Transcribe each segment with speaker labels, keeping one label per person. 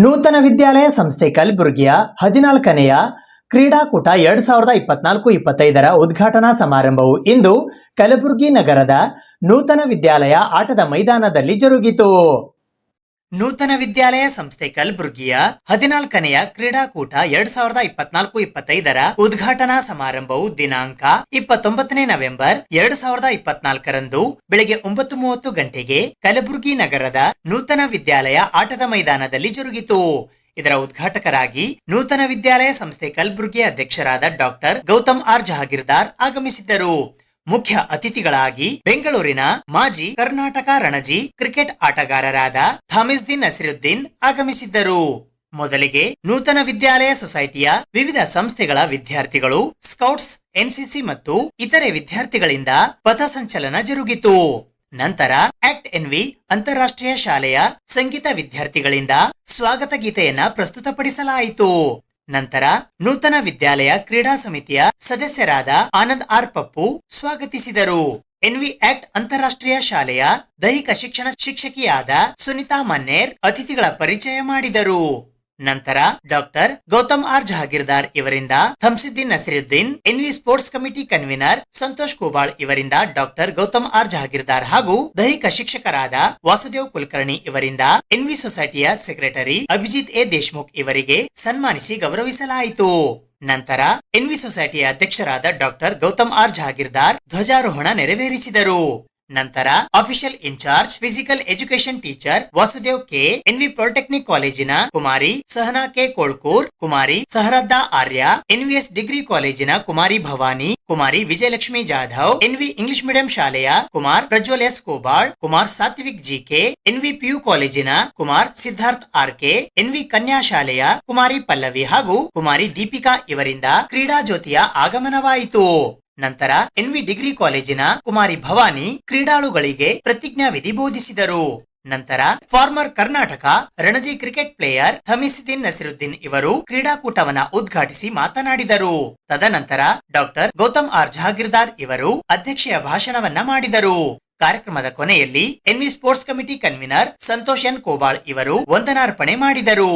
Speaker 1: ನೂತನ ವಿದ್ಯಾಲಯ ಸಂಸ್ಥೆ ಕಲಬುರಗಿಯ 14ನೆಯ ಕ್ರೀಡಾಕೂಟ 2024-25ರ ಉದ್ಘಾಟನಾ ಸಮಾರಂಭವು ಇಂದು ಕಲಬುರಗಿ ನಗರದ ನೂತನ ವಿದ್ಯಾಲಯ ಆಟದ ಮೈದಾನದಲ್ಲಿ ಜರುಗಿತು. ನೂತನ ವಿದ್ಯಾಲಯ ಸಂಸ್ಥೆ ಕಲಬುರಗಿಯ 14ನೆಯ ಕ್ರೀಡಾಕೂಟ 2024-25ರ ಉದ್ಘಾಟನಾ ಸಮಾರಂಭವು ದಿನಾಂಕ 29 ನವೆಂಬರ್ 2024ರಂದು ಬೆಳಗ್ಗೆ 9:30 ಗಂಟೆಗೆ ಕಲಬುರಗಿ ನಗರದ ನೂತನ ವಿದ್ಯಾಲಯ ಆಟದ ಮೈದಾನದಲ್ಲಿ ಜರುಗಿತು. ಇದರ ಉದ್ಘಾಟಕರಾಗಿ ನೂತನ ವಿದ್ಯಾಲಯ ಸಂಸ್ಥೆ ಕಲಬುರಗಿ ಅಧ್ಯಕ್ಷರಾದ ಡಾಕ್ಟರ್ ಗೌತಮ್ ಆರ್ ಜಹಾಗೀರ್ದಾರ್ ಆಗಮಿಸಿದ್ದರು. ಮುಖ್ಯ ಅತಿಥಿಗಳಾಗಿ ಬೆಂಗಳೂರಿನ ಮಾಜಿ ಕರ್ನಾಟಕ ರಣಜಿ ಕ್ರಿಕೆಟ್ ಆಟಗಾರರಾದ ಥಾಮಿಸ್ದಿನ್ ನಸಿರುದ್ದೀನ್ ಆಗಮಿಸಿದ್ದರು. ಮೊದಲಿಗೆ ನೂತನ ವಿದ್ಯಾಲಯ ಸೊಸೈಟಿಯ ವಿವಿಧ ಸಂಸ್ಥೆಗಳ ವಿದ್ಯಾರ್ಥಿಗಳು, ಸ್ಕೌಟ್ಸ್, ಎನ್ಸಿಸಿ ಮತ್ತು ಇತರೆ ವಿದ್ಯಾರ್ಥಿಗಳಿಂದ ಪಥಸಂಚಲನ ಜರುಗಿತು. ನಂತರ ಆಕ್ಟ್ ಎನ್ವಿ ಅಂತಾರಾಷ್ಟ್ರೀಯ ಶಾಲೆಯ ಸಂಗೀತ ವಿದ್ಯಾರ್ಥಿಗಳಿಂದ ಸ್ವಾಗತ ಗೀತೆಯನ್ನ ಪ್ರಸ್ತುತಪಡಿಸಲಾಯಿತು. ನಂತರ ನೂತನ ವಿದ್ಯಾಲಯ ಕ್ರೀಡಾ ಸಮಿತಿಯ ಸದಸ್ಯರಾದ ಆನಂದ್ ಆರ್ ಪಪ್ಪು ಸ್ವಾಗತಿಸಿದರು. ಎನ್ವಿ ಆಕ್ಟ್ ಅಂತಾರಾಷ್ಟ್ರೀಯ ಶಾಲೆಯ ದೈಹಿಕ ಶಿಕ್ಷಣ ಶಿಕ್ಷಕಿಯಾದ ಸುನಿತಾ ಮನ್ನೇರ್ ಅತಿಥಿಗಳ ಪರಿಚಯ ಮಾಡಿದರು. ನಂತರ ಡಾಕ್ಟರ್ ಗೌತಮ್ ಆರ್ ಜಹಾಗೀರ್ದಾರ್ ಇವರಿಂದ Thamsiddin Nasiruddin, NV sports committee convener Santosh Kobal ಇವರಿಂದ ಡಾಕ್ಟರ್ ಗೌತಮ್ ಆರ್ ಜಹಾಗೀರ್ದಾರ್ ಹಾಗೂ ದೈಹಿಕ ಶಿಕ್ಷಕರಾದ ವಾಸುದೇವ್ ಕುಲಕರ್ಣಿ ಇವರಿಂದ ಎನ್ವಿ ಸೊಸೈಟಿಯ ಸೆಕ್ರೆಟರಿ ಅಭಿಜಿತ್ ಎ ದೇಶ್ಮುಖ್ ಇವರಿಗೆ ಸನ್ಮಾನಿಸಿ ಗೌರವಿಸಲಾಯಿತು. ನಂತರ ಎನ್ವಿ ಸೊಸೈಟಿಯ ಅಧ್ಯಕ್ಷರಾದ ಡಾಕ್ಟರ್ ಗೌತಮ್ ಆರ್ ಜಹಾಗೀರ್ದಾರ್ ಧ್ವಜಾರೋಹಣ ನೆರವೇರಿಸಿದರು. ನಂತರ official in charge physical education teacher Vasudev K, NV polytechnic ಕಾಲೇಜಿನ Kumari Sahana K Kolkur, Kumari Saharadda Arya, NVS degree ಕಾಲೇಜಿನ Kumari Bhavani, Kumari Vijayalakshmi Jadhav, NV English medium ಶಾಲೆಯ Kumar Prajwal S Kobal, Kumar Sathvik GK, NV PU ಕಾಲೇಜಿನ ಕುಮಾರ್ ಸಿದ್ಧಾರ್ಥ್ ಆರ್ಕೆ, ಎನ್ವಿ ಕನ್ಯಾ ಶಾಲೆಯ ಕುಮಾರಿ ಪಲ್ಲವಿ ಹಾಗೂ ಕುಮಾರಿ ದೀಪಿಕಾ ಇವರಿಂದ ಕ್ರೀಡಾ ಜ್ಯೋತಿಯ ಆಗಮನವಾಯಿತು. ನಂತರ ಎನ್ವಿ ಡಿಗ್ರಿ ಕಾಲೇಜಿನ ಕುಮಾರಿ ಭವಾನಿ ಕ್ರೀಡಾಳುಗಳಿಗೆ ಪ್ರತಿಜ್ಞಾ ವಿಧಿ ಬೋಧಿಸಿದರು. ನಂತರ former Karnataka Ranji cricket player Thamisdin Nasiruddin ಇವರು ಕ್ರೀಡಾಕೂಟವನ್ನ ಉದ್ಘಾಟಿಸಿ ಮಾತನಾಡಿದರು. ತದನಂತರ ಡಾಕ್ಟರ್ ಗೌತಮ್ ಆರ್ ಜಹಾಗೀರ್ದಾರ್ ಇವರು ಅಧ್ಯಕ್ಷೀಯ ಭಾಷಣವನ್ನ ಮಾಡಿದರು. ಕಾರ್ಯಕ್ರಮದ ಕೊನೆಯಲ್ಲಿ NV sports committee convener Santosh N Kobal ಇವರು ವಂದನಾರ್ಪಣೆ ಮಾಡಿದರು.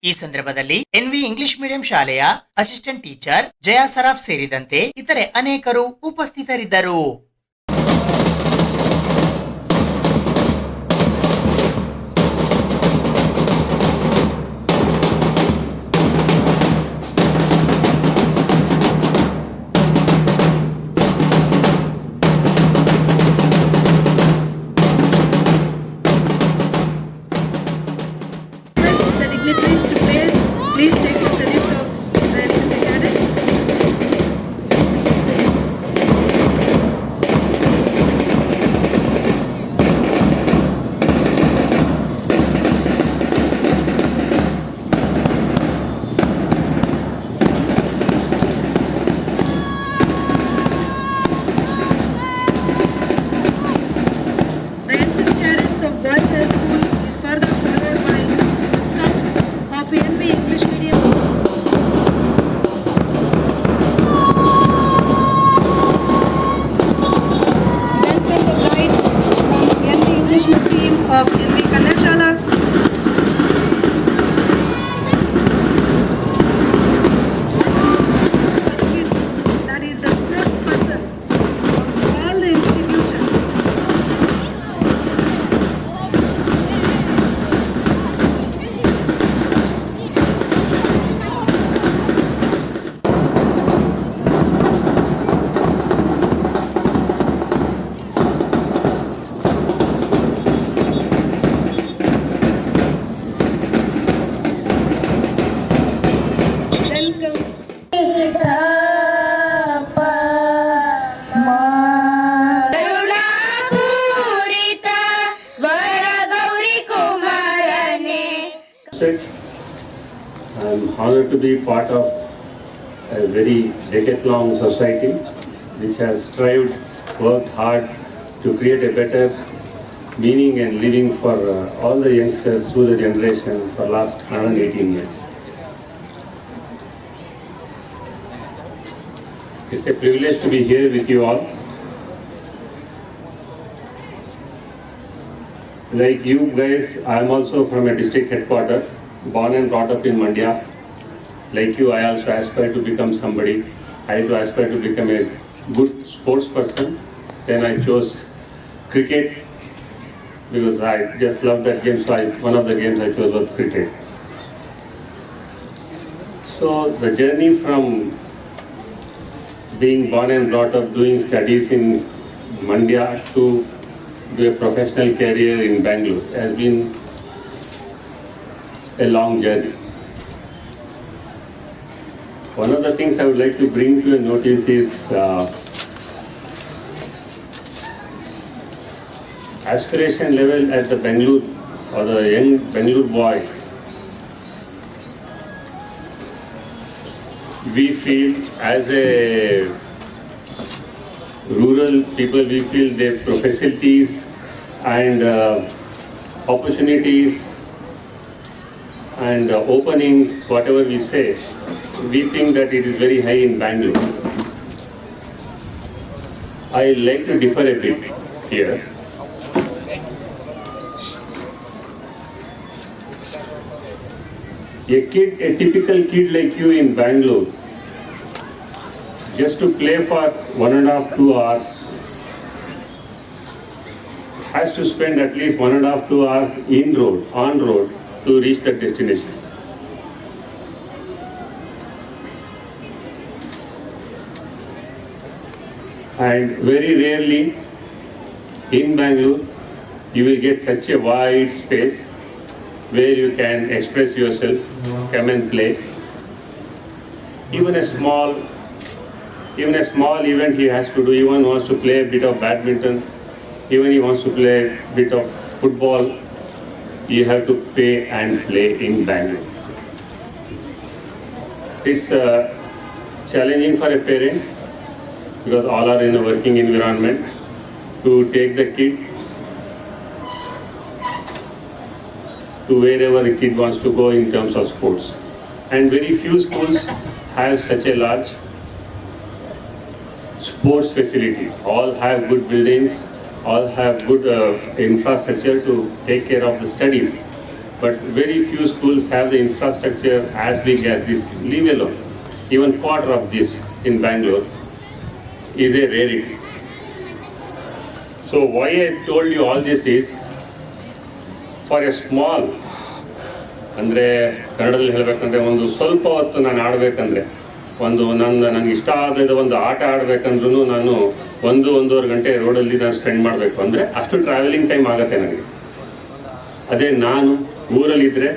Speaker 1: ಈ ಸಂದರ್ಭದಲ್ಲಿ ಎನ್ವಿ ಇಂಗ್ಲಿಷ್ ಮೀಡಿಯಂ ಶಾಲೆಯ ಅಸಿಸ್ಟೆಂಟ್ ಟೀಚರ್ ಜಯಾ ಸರಾಫ್ ಸೇರಿದಂತೆ ಇತರೆ ಅನೇಕರು ಉಪಸ್ಥಿತರಿದ್ದರು.
Speaker 2: Please take the salute of the cadet. The ensign cadets of Boys High School is further followed by Scouts of NV English Medium. Then from the bride from NV English team of NV Kanyashala. That is the first person of all the institutions.
Speaker 3: I'm honored to be part of a very decade-long society which has strived, worked hard to create a better meaning and living for all the youngsters through the generation for last 118 years. It's a privilege to be here with you all. Like you guys, I am also from a district headquarters, born and brought up in Mandya. Like you, I also aspire to become somebody. I aspire to become a good sports person. Then I chose cricket because I just love that game. So one of the games I chose was cricket. So the journey from being born and brought up doing studies in Mandya to do a professional career in Bangalore has been a long journey. One of the things I would like to bring to your notice is aspiration level at the Bangalore or the young Bangalore boy. We feel as a rural people, we feel the facilities and opportunities and openings, whatever we say, we think that it is very high in Bangalore. I like to differ a bit here. A typical kid like you in Bangalore, just to play for 1.5 to 2 hours, has to spend at least 1.5 to 2 hours on road to reach the destination. And very rarely in Bangalore you will get such a wide space where you can express yourself, come and play. Even a small event he has to do, even wants to play a bit of badminton, even he wants to play a bit of football, you have to pay and play in Bangalore. It's challenging for a parent because all are in a working environment to take the kid to wherever the kid wants to go in terms of sports. And very few schools have such a large sports facility. All have good buildings, all have good infrastructure to take care of the studies. But very few schools have the infrastructure as big as this. Leave alone. Even quarter of this in Bangalore is a rarity. So why I told you all this is, for a small, ಅಂದರೆ ಕನ್ನಡದಲ್ಲಿ ಹೇಳಬೇಕಂದ್ರೆ ಒಂದು ಸ್ವಲ್ಪ ಹೊತ್ತು ನಾನು ಆಡಬೇಕಂದ್ರೆ ನನಗೆ ಇಷ್ಟ ಆದ ಒಂದು ಆಟ ಆಡಬೇಕಂದ್ರೂ ನಾನು 1-1.5 ಗಂಟೆ ರೋಡಲ್ಲಿ ನಾನು ಸ್ಪೆಂಡ್ ಮಾಡಬೇಕು ಅಂದರೆ ಅಷ್ಟು ಟ್ರಾವೆಲಿಂಗ್ ಟೈಮ್ ಆಗುತ್ತೆ ನನಗೆ. ಅದೇ ನಾನು ಊರಲ್ಲಿದ್ದರೆ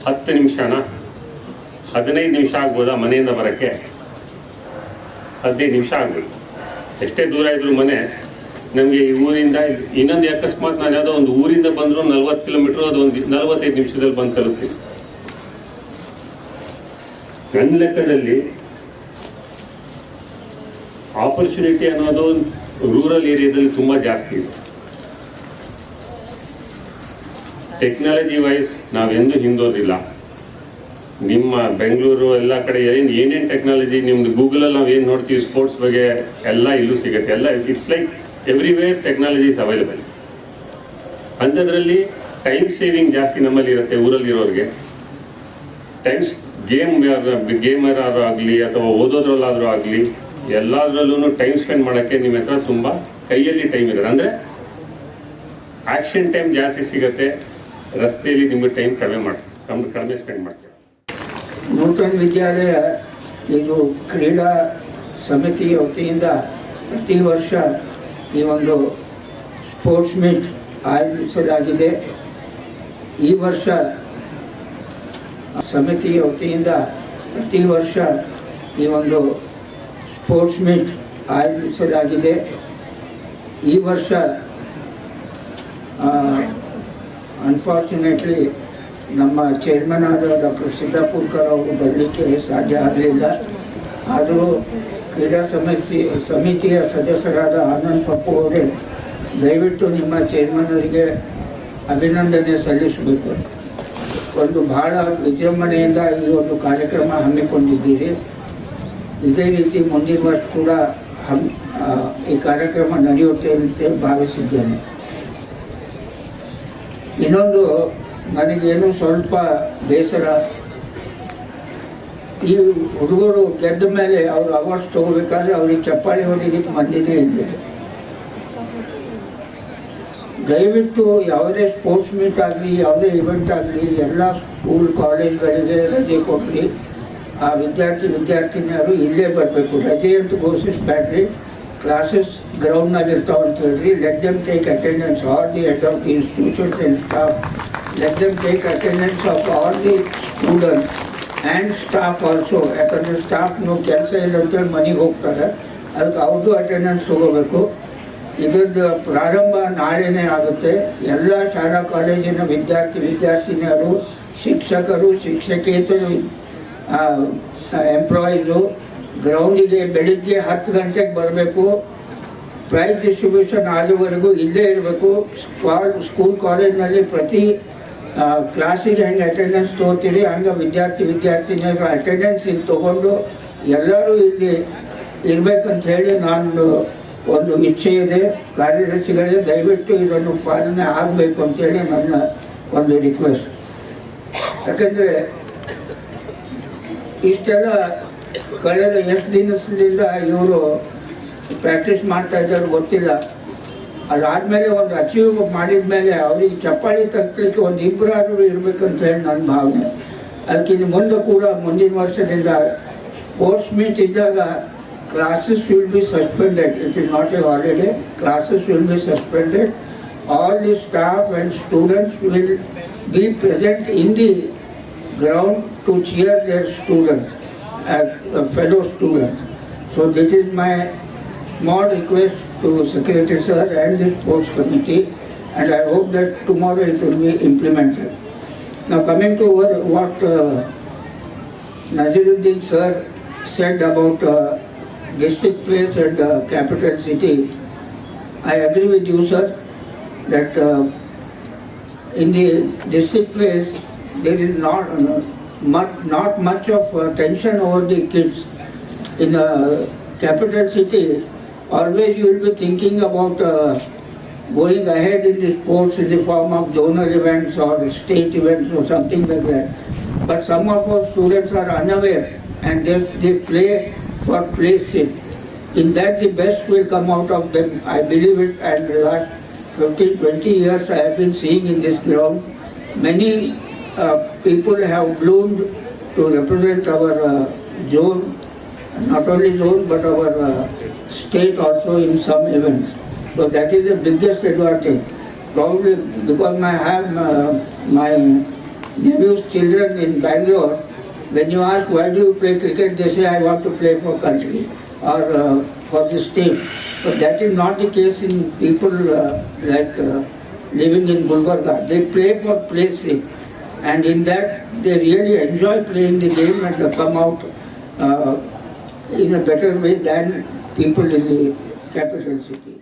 Speaker 3: 10 ನಿಮಿಷನ 15 ನಿಮಿಷ ಆಗ್ಬೋದಾ ಮನೆಯಿಂದ ಬರೋಕ್ಕೆ? 15 ನಿಮಿಷ ಆಗ್ಬೋದು. ಎಷ್ಟೇ ದೂರ ಇದ್ರೂ ಮನೆ ನಮಗೆ ಈ ಊರಿಂದ ಇನ್ನೊಂದು ಅಕಸ್ಮಾತ್ ನಾನು ಯಾವುದೋ ಒಂದು ಊರಿಂದ ಬಂದರೂ 40 ಕಿಲೋಮೀಟ್ರು ಅದು ಒಂದು 45 ನಿಮಿಷದಲ್ಲಿ ಬಂದು ತಲುಪ್ತೀನಿ. ನನ್ನ ಲೆಕ್ಕದಲ್ಲಿ ಆಪರ್ಚುನಿಟಿ ಅನ್ನೋದು ರೂರಲ್ ಏರಿಯಾದಲ್ಲಿ ತುಂಬ ಜಾಸ್ತಿ ಇದೆ. ಟೆಕ್ನಾಲಜಿ ವೈಸ್ ನಾವೆಂದೂ ಹಿಂದೋದಿಲ್ಲ. ನಿಮ್ಮ ಬೆಂಗಳೂರು ಎಲ್ಲ ಕಡೆ ಏನೇನು ಟೆಕ್ನಾಲಜಿ ನಿಮ್ಮದು ಗೂಗಲಲ್ಲಿ ನಾವು ಏನು ನೋಡ್ತೀವಿ ಸ್ಪೋರ್ಟ್ಸ್ ಬಗ್ಗೆ ಎಲ್ಲ ಇಲ್ಲೂ ಸಿಗುತ್ತೆ. ಎಲ್ಲ it's like everywhere technology is available. ಅಂಥದ್ರಲ್ಲಿ ಟೈಮ್ ಸೇವಿಂಗ್ ಜಾಸ್ತಿ ನಮ್ಮಲ್ಲಿ ಇರುತ್ತೆ ಊರಲ್ಲಿರೋರಿಗೆ. ಗೇಮರ್ ಆದರೂ ಆಗಲಿ ಅಥವಾ ಓದೋದ್ರಲ್ಲಾದರೂ ಆಗಲಿ ಎಲ್ಲದರಲ್ಲೂ ಟೈಮ್ ಸ್ಪೆಂಡ್ ಮಾಡೋಕ್ಕೆ ನಿಮ್ಮ ಹತ್ರ ತುಂಬ ಕೈಯಲ್ಲಿ ಟೈಮ್ ಇರೋದು. ಅಂದರೆ ಆ್ಯಕ್ಷನ್ ಟೈಮ್ ಜಾಸ್ತಿ ಸಿಗುತ್ತೆ, ರಸ್ತೆಯಲ್ಲಿ ನಿಮಗೆ ಟೈಮ್ ಕಡಿಮೆ ಸ್ಪೆಂಡ್ ಮಾಡ್ತೀವಿ.
Speaker 4: ನೂತನ ವಿದ್ಯಾಲಯ ಇದು ಕ್ರೀಡಾ ಸಮಿತಿ ವತಿಯಿಂದ ಪ್ರತಿ ವರ್ಷ ಈ ಒಂದು ಸ್ಪೋರ್ಟ್ಸ್ ಮೀಟ್ ಆಯೋಜಿಸಲಾಗಿದೆ. ಈ ವರ್ಷ ಸಮಿತಿಯ ವತಿಯಿಂದ ಪ್ರತಿ ವರ್ಷ ಈ ಒಂದು ಸ್ಪೋರ್ಟ್ಸ್ ಮೀಟ್ ಆಯೋಜಿಸಲಾಗಿದೆ. ಈ ವರ್ಷ ಅನ್ಫಾರ್ಚುನೇಟ್ಲಿ ನಮ್ಮ ಚೇರ್ಮನ್ ಆದ ಡಾಕ್ಟರ್ ಸಿದ್ದಾಪುರ್ಕರ್ ಅವರು ಬರಲಿಕ್ಕೆ ಸಾಧ್ಯ ಆಗಲಿಲ್ಲ. ಆದರೂ ಕ್ರೀಡಾ ಸಮಿತಿಯ ಸದಸ್ಯರಾದ ಆನಂದ್ ಪಪ್ಪು ಅವರೇ ದಯವಿಟ್ಟು ನಿಮ್ಮ ಚೇರ್ಮನರಿಗೆ ಅಭಿನಂದನೆ ಸಲ್ಲಿಸಬೇಕು. ಒಂದು ಬಹಳ ವಿಜೃಂಭಣೆಯಿಂದ ಈ ಒಂದು ಕಾರ್ಯಕ್ರಮ ಹಮ್ಮಿಕೊಂಡಿದ್ದೀರಿ. ಇದೇ ರೀತಿ ಮುಂದಿನ ವರ್ಷ ಕೂಡ ಈ ಕಾರ್ಯಕ್ರಮ ನಡೆಯುತ್ತೆ ಅಂತ ಭಾವಿಸಿದ್ದೇನೆ. ಇನ್ನೊಂದು ನನಗೇನು ಸ್ವಲ್ಪ ಬೇಸರ. ಈ ಹುಡುಗರು ಗೆದ್ದ ಮೇಲೆ ಅವರು ಅವಾರ್ಡ್ಸ್ ತೊಗೋಬೇಕಾದ್ರೆ ಅವ್ರಿಗೆ ಚಪ್ಪಾಳಿ ಹೊಡಿಲಿಕ್ಕೆ ಮಂದಿನೇ ಇದ್ದಿದೆ. ದಯವಿಟ್ಟು ಯಾವುದೇ ಸ್ಪೋರ್ಟ್ಸ್ ಮೀಟ್ ಆಗಲಿ, ಯಾವುದೇ ಇವೆಂಟ್ ಆಗಲಿ, ಎಲ್ಲ ಸ್ಕೂಲ್ ಕಾಲೇಜ್ಗಳಿಗೆ ರಜೆ ಕೊಡಲಿ. ಆ ವಿದ್ಯಾರ್ಥಿನಿಯರು ಇಲ್ಲೇ ಬರಬೇಕು. ರಜೆ ಅಂತ ಘೋಷಿಸಬೇಡ್ರಿ. ಕ್ಲಾಸಸ್ ಗ್ರೌಂಡ್ನಾಗ ಇರ್ತಾವೆ ಅಂತ ಹೇಳ್ರಿ. Let them take attendance. All the head of the institutions and staff, let them take attendance of all the students and staff also. ಯಾಕಂದರೆ ಸ್ಟಾಫ್ನು ಕೆಲಸ ಇಲ್ಲ ಅಂತೇಳಿ ಮನೆಗೆ ಹೋಗ್ತಾರೆ. ಅದಕ್ಕೆ ಅವ್ರದ್ದು ಅಟೆಂಡೆನ್ಸ್ ತೊಗೋಬೇಕು. ಇದರದ್ದು ಪ್ರಾರಂಭ ನಾಳೆನೇ ಆಗುತ್ತೆ. ಎಲ್ಲ ಶಾಲಾ ಕಾಲೇಜಿನ ವಿದ್ಯಾರ್ಥಿನಿಯರು, ಶಿಕ್ಷಕರು, ಶಿಕ್ಷಕೇತರು, ಎಂಪ್ಲಾಯೀಸು ಗ್ರೌಂಡಿಗೆ ಬೆಳಿಗ್ಗೆ 10 ಗಂಟೆಗೆ ಬರಬೇಕು. ಪ್ರೈಸ್ ಡಿಸ್ಟ್ರಿಬ್ಯೂಷನ್ ಆಗುವವರೆಗೂ ಇಲ್ಲೇ ಇರಬೇಕು. ಸ್ಕೂಲ್ ಕಾಲೇಜಿನಲ್ಲಿ ಪ್ರತಿ ಕ್ಲಾಸಿಗೆ ಹೆಂಗೆ ಅಟೆಂಡೆನ್ಸ್ ತೊಗೋತೀರಿ ಹಂಗೆ ವಿದ್ಯಾರ್ಥಿನಿಯರು ಅಟೆಂಡೆನ್ಸ್ ಇಲ್ಲಿ ತೊಗೊಂಡು ಎಲ್ಲರೂ ಇಲ್ಲಿ ಇರಬೇಕಂತ ಹೇಳಿ ನಾನು ಒಂದು ಇಚ್ಛೆ ಇದೆ. ಕಾರ್ಯದರ್ಶಿಗಳೇ ದಯವಿಟ್ಟು ಇದನ್ನು ಪಾಲನೆ ಆಗಬೇಕು ಅಂತೇಳಿ ನನ್ನ ಒಂದು ರಿಕ್ವೆಸ್ಟ್. ಯಾಕಂದರೆ ಇಷ್ಟೆಲ್ಲ ಕಳೆದ ಎಷ್ಟು ದಿನದಿಂದ ಇವರು ಪ್ರಾಕ್ಟೀಸ್ ಮಾಡ್ತಾ ಇದ್ದಾರೆ ಗೊತ್ತಿಲ್ಲ. ಅದಾದಮೇಲೆ ಒಂದು ಅಚೀವ್ ಮಾಡಿದ ಮೇಲೆ ಅವ್ರಿಗೆ ಚಪ್ಪಾಳಿ ತಕ್ಕಲಿಕ್ಕೆ ಒಂದು ಇಬ್ಬರಾದರೂ ಇರಬೇಕಂತ ಹೇಳಿ ನನ್ನ ಭಾವನೆ. ಅದಕ್ಕಿಂತ ಮುಂದೆ ಕೂಡ ಮುಂದಿನ ವರ್ಷದಿಂದ ಸ್ಪೋರ್ಟ್ಸ್ ಮೀಟ್ ಇದ್ದಾಗ classes will be suspended. It is not a holiday. Classes will be suspended. All the staff and students will be present in the ground to cheer their students as fellow students. So this is my small request to Secretary Sir and the Sports Committee, and I hope that tomorrow it will be implemented. Now coming to what Naziruddin Sir said about district place and capital city, I agree with you, sir, that in the district place there is not much of tension over the kids. In the capital city, always you will be thinking about going ahead in the sports in the form of zonal events or state events or something like that. But some of our students are unaware and they play for play's sake. In that the best will come out of them. I believe it, and the last 15-20 years I have been seeing in this ground. Many people have bloomed to represent our zone, not only zone but our state also in some events. So that is the biggest advantage. Probably because I have my nephew's children in Bangalore. When you ask why do you play cricket, they say I want to play for country or for the state. But that is not the case in people like living in Gulbarga. They play for play's sake, and in that they really enjoy playing the game and come out in a better way than people in the capital city.